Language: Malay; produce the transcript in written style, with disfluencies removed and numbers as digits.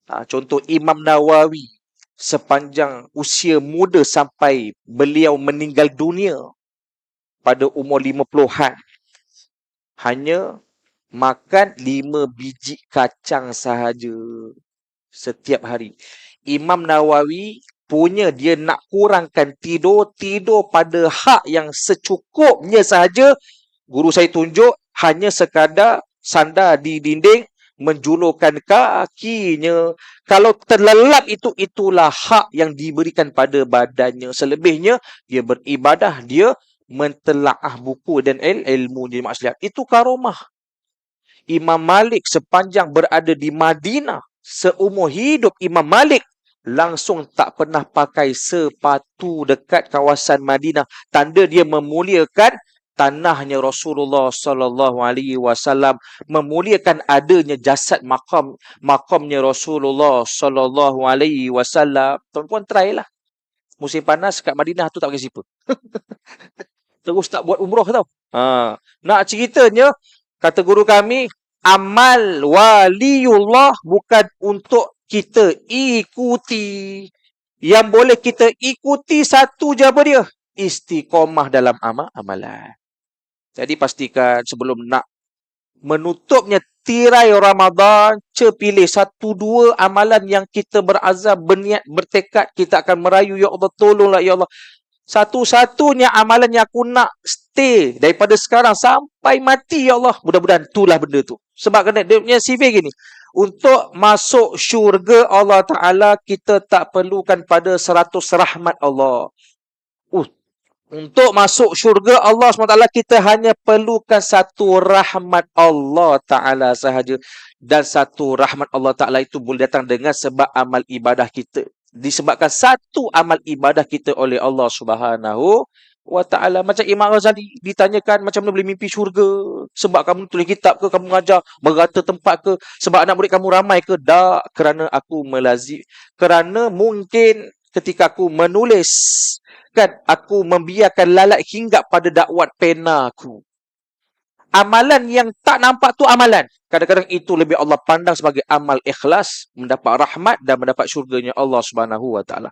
Contoh Imam Nawawi, sepanjang usia muda sampai beliau meninggal dunia pada umur 50-an, hanya makan 5 biji kacang sahaja setiap hari. Imam Nawawi punya dia nak kurangkan tidur pada hak yang secukupnya sahaja. Guru saya tunjuk hanya sekadar sandar di dinding, menjulurkan kakinya. Kalau terlelap itulah hak yang diberikan pada badannya. Selebihnya dia beribadah, dia mentelaah buku dan ilmu di makslihat. Itu karomah. Imam Malik sepanjang berada di Madinah, seumur hidup Imam Malik langsung tak pernah pakai sepatu dekat kawasan Madinah. Tanda dia memuliakan tanahnya Rasulullah sallallahu alaihi wasallam, memuliakan adanya jasad makamnya Rasulullah sallallahu alaihi wasallam. Tuan-puan try lah. Musim panas kat Madinah tu tak pakai siput. Terus tak buat umrah tau. Nak ceritanya, kata guru kami, amal waliullah bukan untuk kita ikuti. Yang boleh kita ikuti satu je apa dia? Istiqomah dalam amalan. Jadi pastikan sebelum nak menutupnya tirai Ramadan, pilih 1-2 amalan yang kita berazam, berniat, bertekad, kita akan merayu, ya Allah tolonglah ya Allah. Satu-satunya amalan yang aku nak stay daripada sekarang sampai mati, ya Allah. Mudah-mudahan itulah benda tu. Sebab kena dia punya CV gini. Untuk masuk syurga Allah Ta'ala, kita tak perlukan pada 100 rahmat Allah. Untuk masuk syurga Allah SWT, kita hanya perlukan 1 rahmat Allah Ta'ala sahaja. Dan 1 rahmat Allah Ta'ala itu boleh datang dengan sebab amal ibadah kita. Disebabkan 1 amal ibadah kita oleh Allah Subhanahu wa Ta'ala. Macam Imam Ghazali ditanyakan macam mana boleh mimpi syurga. Sebab kamu tulis kitab ke, kamu mengajar merata tempat ke, sebab anak murid kamu ramai ke? Tak, kerana aku kerana mungkin ketika aku menulis, kan, aku membiarkan lalat hinggap pada dakwat pena aku. Amalan yang tak nampak tu amalan. Kadang-kadang itu lebih Allah pandang sebagai amal ikhlas, mendapat rahmat dan mendapat syurganya Allah Subhanahu wa Ta'ala.